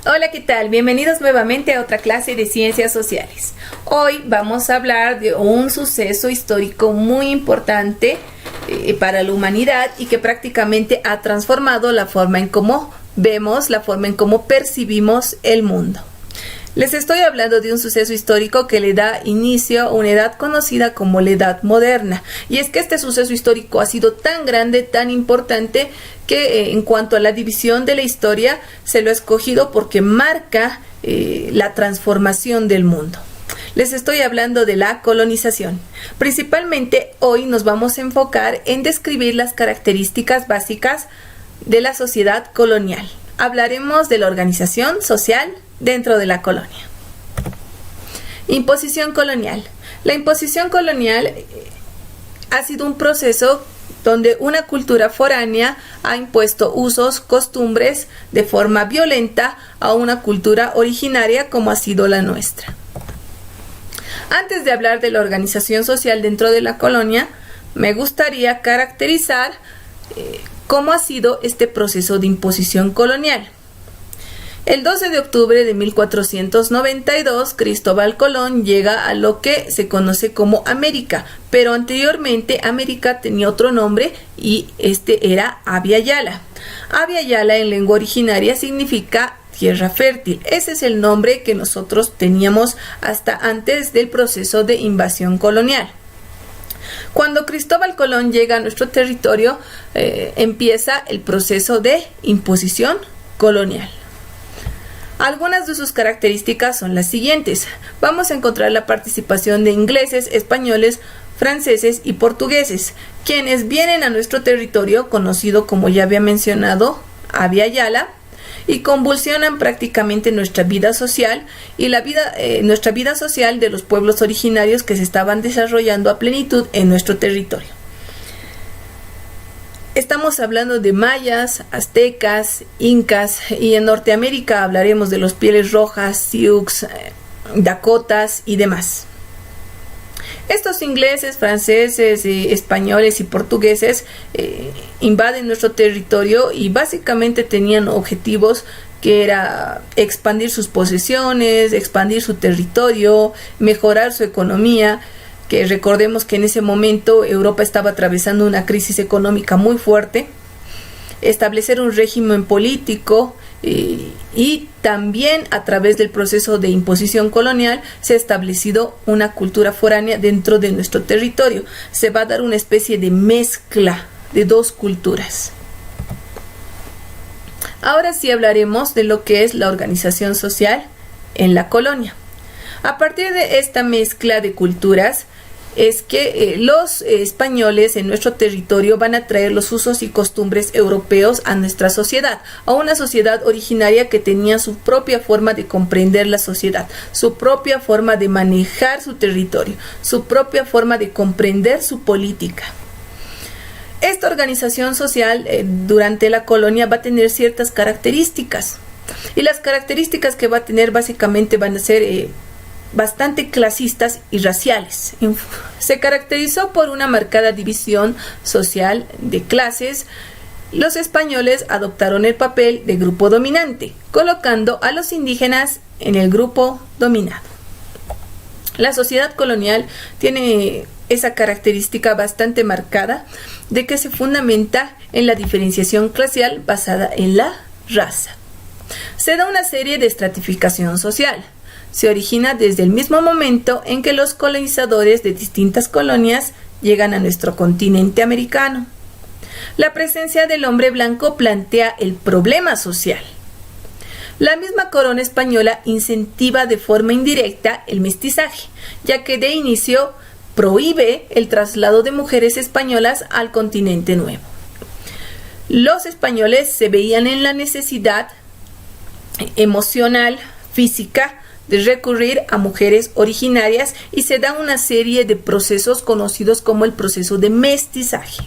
Hola, ¿qué tal? Bienvenidos nuevamente a otra clase de Ciencias Sociales. Hoy vamos a hablar de un suceso histórico muy importante para la humanidad y que prácticamente ha transformado la forma en cómo vemos, la forma en cómo percibimos el mundo. Les estoy hablando de un suceso histórico que le da inicio a una edad conocida como la Edad Moderna. Y es que este suceso histórico ha sido tan grande, tan importante, que en cuanto a la división de la historia, se lo ha escogido porque marca la transformación del mundo. Les estoy hablando de la colonización. Principalmente hoy nos vamos a enfocar en describir las características básicas de la sociedad colonial. Hablaremos de la organización social dentro de la colonia. Imposición colonial. La imposición colonial ha sido un proceso donde una cultura foránea ha impuesto usos, costumbres de forma violenta a una cultura originaria como ha sido la nuestra. Antes de hablar de la organización social dentro de la colonia, me gustaría caracterizar cómo ha sido este proceso de imposición colonial. El 12 de octubre de 1492, Cristóbal Colón llega a lo que se conoce como América, pero anteriormente América tenía otro nombre y este era Abya Yala. Abya Yala en lengua originaria significa tierra fértil. Ese es el nombre que nosotros teníamos hasta antes del proceso de invasión colonial. Cuando Cristóbal Colón llega a nuestro territorio, empieza el proceso de imposición colonial. Algunas de sus características son las siguientes. Vamos a encontrar la participación de ingleses, españoles, franceses y portugueses, quienes vienen a nuestro territorio, conocido como ya había mencionado, Abya Yala, y convulsionan prácticamente nuestra vida social y nuestra vida social de los pueblos originarios que se estaban desarrollando a plenitud en nuestro territorio. Estamos hablando de mayas, aztecas, incas, y en Norteamérica hablaremos de los pieles rojas, sioux, dakotas y demás. Estos ingleses, franceses, españoles y portugueses invaden nuestro territorio y básicamente tenían objetivos que era expandir sus posesiones, expandir su territorio, mejorar su economía, que recordemos que en ese momento Europa estaba atravesando una crisis económica muy fuerte, establecer un régimen político y también a través del proceso de imposición colonial se ha establecido una cultura foránea dentro de nuestro territorio. Se va a dar una especie de mezcla de dos culturas. Ahora sí hablaremos de lo que es la organización social en la colonia. A partir de esta mezcla de culturas, es que los españoles en nuestro territorio van a traer los usos y costumbres europeos a nuestra sociedad, a una sociedad originaria que tenía su propia forma de comprender la sociedad, su propia forma de manejar su territorio, su propia forma de comprender su política. Esta organización social durante la colonia va a tener ciertas características, y las características que va a tener básicamente van a ser bastante clasistas y raciales. Se caracterizó por una marcada división social de clases. Los españoles adoptaron el papel de grupo dominante, colocando a los indígenas en el grupo dominado. La sociedad colonial tiene esa característica bastante marcada de que se fundamenta en la diferenciación clasal basada en la raza. Se da una serie de estratificación social. Se origina desde el mismo momento en que los colonizadores de distintas colonias llegan a nuestro continente americano. La presencia del hombre blanco plantea el problema social. La misma corona española incentiva de forma indirecta el mestizaje, ya que de inicio prohíbe el traslado de mujeres españolas al continente nuevo. Los españoles se veían en la necesidad emocional, física, de recurrir a mujeres originarias y se da una serie de procesos conocidos como el proceso de mestizaje.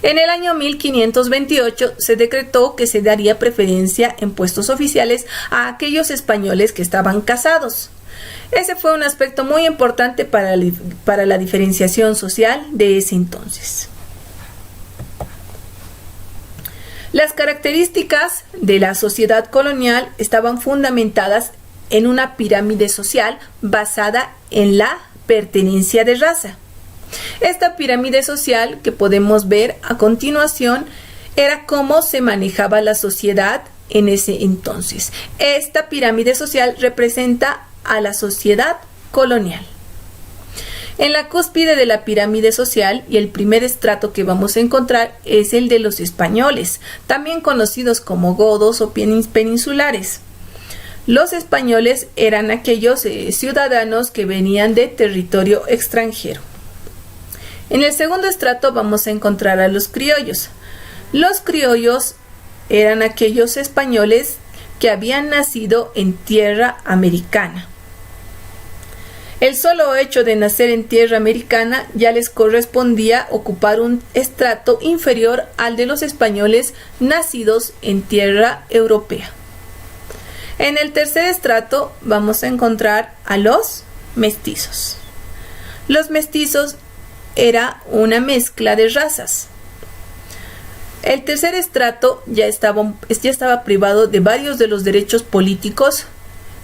En el año 1528 se decretó que se daría preferencia en puestos oficiales a aquellos españoles que estaban casados. Ese fue un aspecto muy importante para la diferenciación social de ese entonces. Las características de la sociedad colonial estaban fundamentadas en una pirámide social basada en la pertenencia de raza. Esta pirámide social que podemos ver a continuación era cómo se manejaba la sociedad en ese entonces. Esta pirámide social representa a la sociedad colonial. En la cúspide de la pirámide social y el primer estrato que vamos a encontrar es el de los españoles, también conocidos como godos o peninsulares. Los españoles eran aquellos ciudadanos que venían de territorio extranjero. En el segundo estrato vamos a encontrar a los criollos. Los criollos eran aquellos españoles que habían nacido en tierra americana. El solo hecho de nacer en tierra americana ya les correspondía ocupar un estrato inferior al de los españoles nacidos en tierra europea. En el tercer estrato vamos a encontrar a los mestizos. Los mestizos era una mezcla de razas. El tercer estrato ya estaba privado de varios de los derechos políticos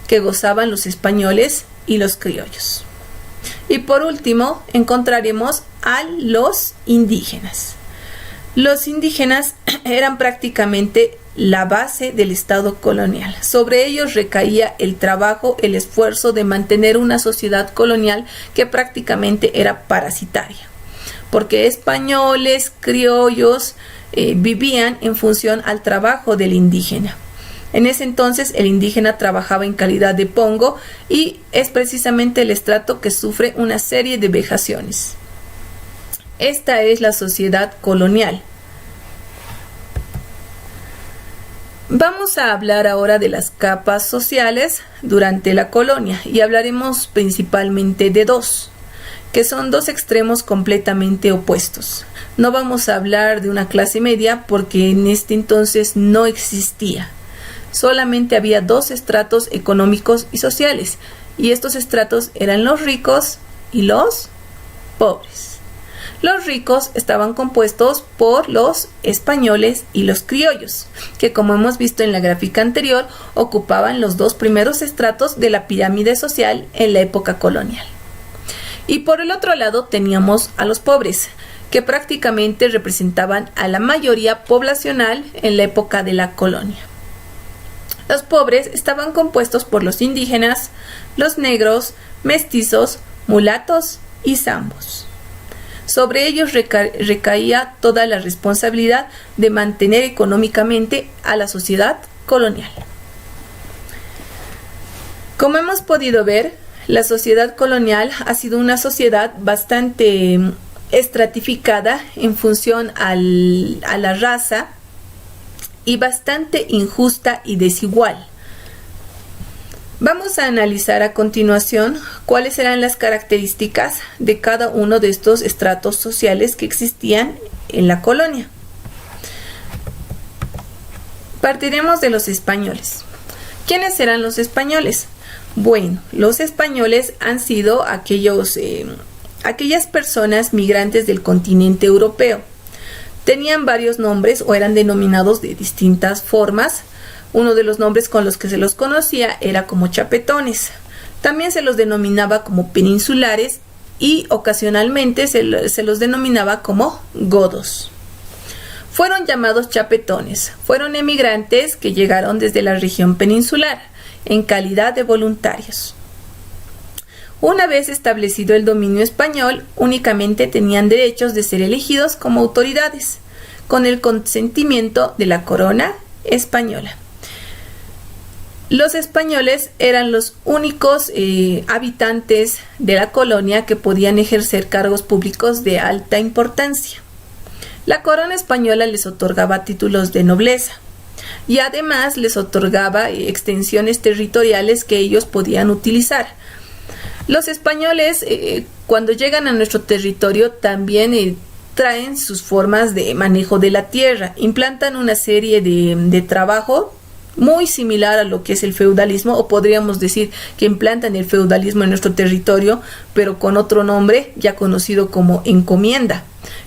que gozaban los españoles y los criollos. Y por último encontraremos a los indígenas. Los indígenas eran prácticamente la base del Estado colonial. Sobre ellos recaía el trabajo, el esfuerzo de mantener una sociedad colonial que prácticamente era parasitaria, porque españoles, criollos vivían en función al trabajo del indígena. En ese entonces el indígena trabajaba en calidad de pongo y es precisamente el estrato que sufre una serie de vejaciones. Esta es la sociedad colonial. Vamos a hablar ahora de las capas sociales durante la colonia y hablaremos principalmente de dos, que son dos extremos completamente opuestos. No vamos a hablar de una clase media porque en este entonces no existía. Solamente había dos estratos económicos y sociales, y estos estratos eran los ricos y los pobres. Los ricos estaban compuestos por los españoles y los criollos, que como hemos visto en la gráfica anterior, ocupaban los dos primeros estratos de la pirámide social en la época colonial. Y por el otro lado teníamos a los pobres, que prácticamente representaban a la mayoría poblacional en la época de la colonia. Los pobres estaban compuestos por los indígenas, los negros, mestizos, mulatos y zambos. Sobre ellos recaía toda la responsabilidad de mantener económicamente a la sociedad colonial. Como hemos podido ver, la sociedad colonial ha sido una sociedad bastante estratificada en función a la raza y bastante injusta y desigual. Vamos a analizar a continuación cuáles eran las características de cada uno de estos estratos sociales que existían en la colonia. Partiremos de los españoles. ¿Quiénes eran los españoles? Bueno, los españoles han sido aquellas personas migrantes del continente europeo. Tenían varios nombres o eran denominados de distintas formas. Uno de los nombres con los que se los conocía era como chapetones. También se los denominaba como peninsulares y ocasionalmente se los denominaba como godos. Fueron llamados chapetones. Fueron emigrantes que llegaron desde la región peninsular en calidad de voluntarios. Una vez establecido el dominio español, únicamente tenían derechos de ser elegidos como autoridades, con el consentimiento de la corona española. Los españoles eran los únicos habitantes de la colonia que podían ejercer cargos públicos de alta importancia. La corona española les otorgaba títulos de nobleza y además les otorgaba extensiones territoriales que ellos podían utilizar. Los españoles, cuando llegan a nuestro territorio, también traen sus formas de manejo de la tierra, implantan una serie de trabajo muy similar a lo que es el feudalismo, o podríamos decir que implantan el feudalismo en nuestro territorio, pero con otro nombre ya conocido como encomienda,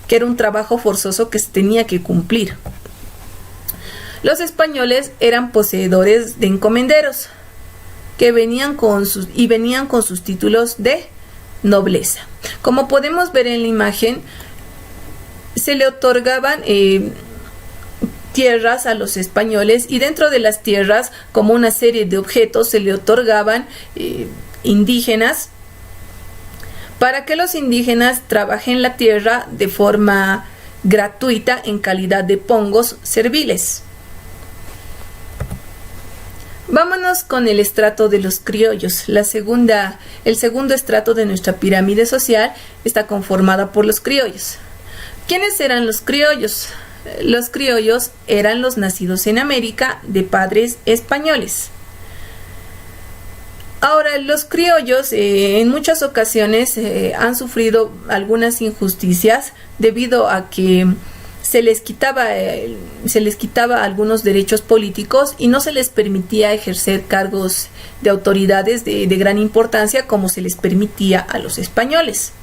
que era un trabajo forzoso que se tenía que cumplir. Los españoles eran poseedores de encomenderos que venían con sus títulos de nobleza. Como podemos ver en la imagen, se le otorgaban tierras a los españoles, y dentro de las tierras, como una serie de objetos, se le otorgaban indígenas, para que los indígenas trabajen la tierra de forma gratuita en calidad de pongos serviles. Vámonos con el estrato de los criollos. El segundo estrato de nuestra pirámide social está conformada por los criollos. ¿Quiénes eran los criollos? Los criollos eran los nacidos en América de padres españoles. Ahora, los criollos en muchas ocasiones han sufrido algunas injusticias debido a que se les quitaba algunos derechos políticos y no se les permitía ejercer cargos de autoridades de gran importancia como se les permitía a los españoles.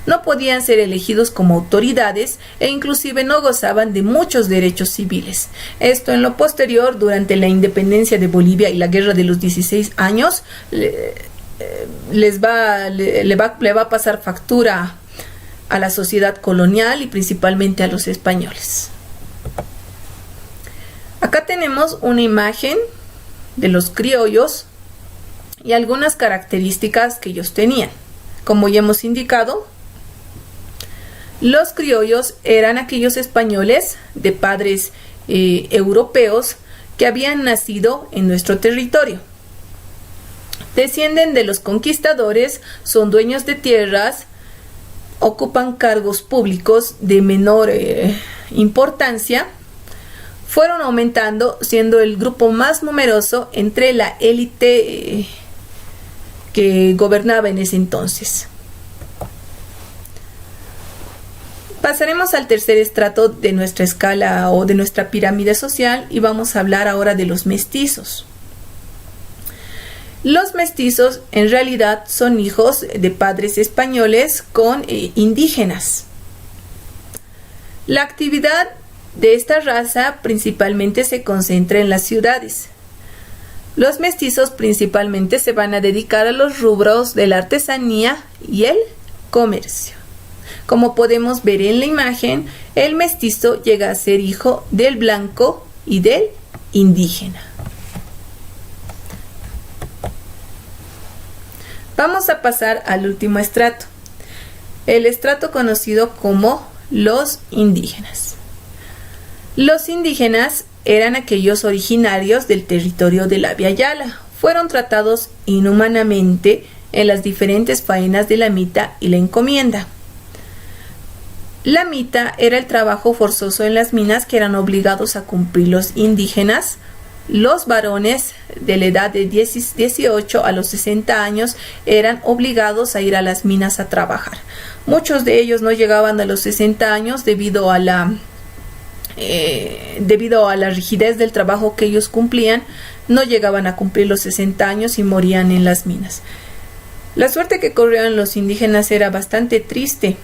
No podían ser elegidos como autoridades e inclusive no gozaban de muchos derechos civiles. Esto en lo posterior, durante la independencia de Bolivia y la Guerra de los 16 años, le va a pasar factura a la sociedad colonial y principalmente a los españoles. Acá tenemos una imagen de los criollos y algunas características que ellos tenían. Como ya hemos indicado, los criollos eran aquellos españoles de padres europeos que habían nacido en nuestro territorio. Descienden de los conquistadores, son dueños de tierras, ocupan cargos públicos de menor importancia, fueron aumentando, siendo el grupo más numeroso entre la élite que gobernaba en ese entonces. Pasaremos al tercer estrato de nuestra escala o de nuestra pirámide social y vamos a hablar ahora de los mestizos. Los mestizos en realidad son hijos de padres españoles con indígenas. La actividad de esta raza principalmente se concentra en las ciudades. Los mestizos principalmente se van a dedicar a los rubros de la artesanía y el comercio. Como podemos ver en la imagen, el mestizo llega a ser hijo del blanco y del indígena. Vamos a pasar al último estrato, el estrato conocido como los indígenas. Los indígenas eran aquellos originarios del territorio de la Via Yala. Fueron tratados inhumanamente en las diferentes faenas de la mita y la encomienda. La mita era el trabajo forzoso en las minas que eran obligados a cumplir los indígenas. Los varones de la edad de 18 a los 60 años eran obligados a ir a las minas a trabajar. Muchos de ellos no llegaban a los 60 años debido a la rigidez del trabajo que ellos cumplían. No llegaban a cumplir los 60 años y morían en las minas. La suerte que corrían los indígenas era bastante triste.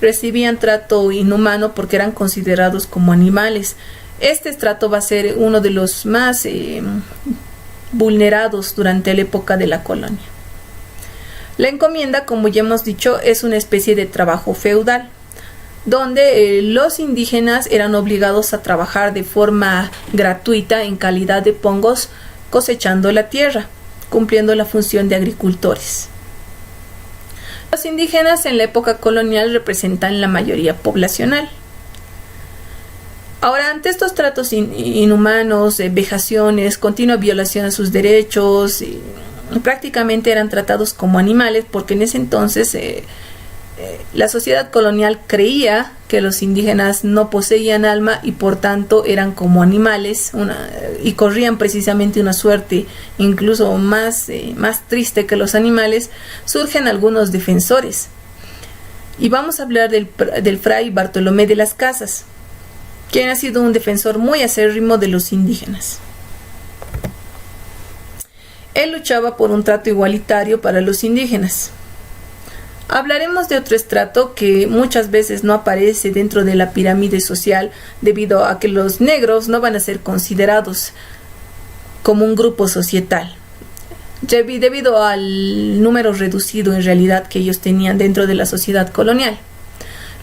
Recibían trato inhumano porque eran considerados como animales. Este estrato va a ser uno de los más vulnerados durante la época de la colonia. La encomienda, como ya hemos dicho, es una especie de trabajo feudal, donde los indígenas eran obligados a trabajar de forma gratuita en calidad de pongos, cosechando la tierra, cumpliendo la función de agricultores. Los indígenas en la época colonial representan la mayoría poblacional. Ahora, ante estos tratos inhumanos, vejaciones, continua violación a sus derechos, prácticamente eran tratados como animales, porque en ese entonces la sociedad colonial creía que los indígenas no poseían alma y por tanto eran como animales y corrían precisamente una suerte incluso más triste que los animales. Surgen algunos defensores y vamos a hablar del fray Bartolomé de las Casas, quien ha sido un defensor muy acérrimo de los indígenas. Él luchaba por un trato igualitario para los indígenas. Hablaremos de otro estrato que muchas veces no aparece dentro de la pirámide social debido a que los negros no van a ser considerados como un grupo societal, debido al número reducido en realidad que ellos tenían dentro de la sociedad colonial.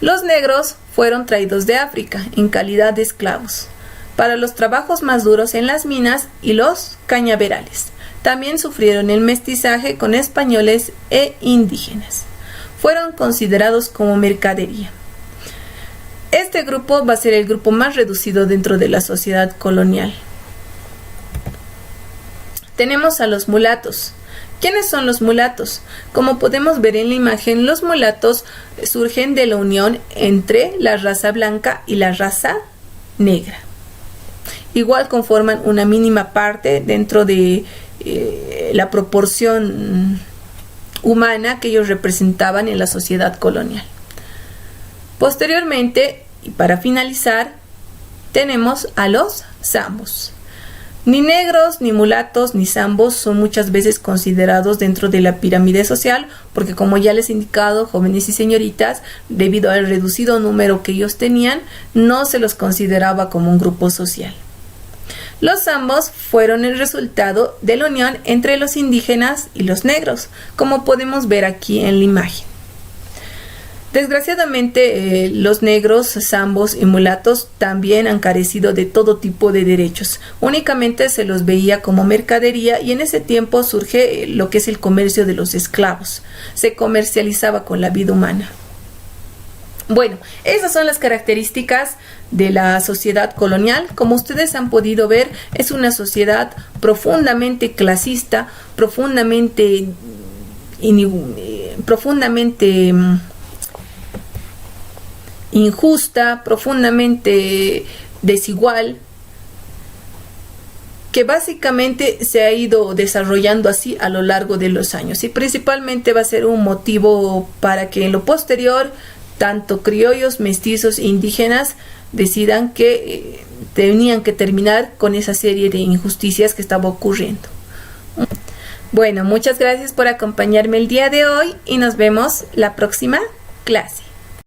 Los negros fueron traídos de África en calidad de esclavos para los trabajos más duros en las minas y los cañaverales. También sufrieron el mestizaje con españoles e indígenas. Fueron considerados como mercadería. Este grupo va a ser el grupo más reducido dentro de la sociedad colonial. Tenemos a los mulatos. ¿Quiénes son los mulatos? Como podemos ver en la imagen, los mulatos surgen de la unión entre la raza blanca y la raza negra. Igual conforman una mínima parte dentro de la proporción humana que ellos representaban en la sociedad colonial. Posteriormente, y para finalizar, tenemos a los zambos. Ni negros, ni mulatos, ni zambos son muchas veces considerados dentro de la pirámide social, porque como ya les he indicado, jóvenes y señoritas, debido al reducido número que ellos tenían, no se los consideraba como un grupo social. Los zambos fueron el resultado de la unión entre los indígenas y los negros, como podemos ver aquí en la imagen. Desgraciadamente, los negros, zambos y mulatos también han carecido de todo tipo de derechos. Únicamente se los veía como mercadería y en ese tiempo surge lo que es el comercio de los esclavos. Se comercializaba con la vida humana. Bueno, esas son las características de la sociedad colonial. Como ustedes han podido ver, es una sociedad profundamente clasista, profundamente injusta, profundamente desigual, que básicamente se ha ido desarrollando así a lo largo de los años, y principalmente va a ser un motivo para que en lo posterior tanto criollos, mestizos e indígenas decidan que tenían que terminar con esa serie de injusticias que estaba ocurriendo. Bueno, muchas gracias por acompañarme el día de hoy y nos vemos la próxima clase.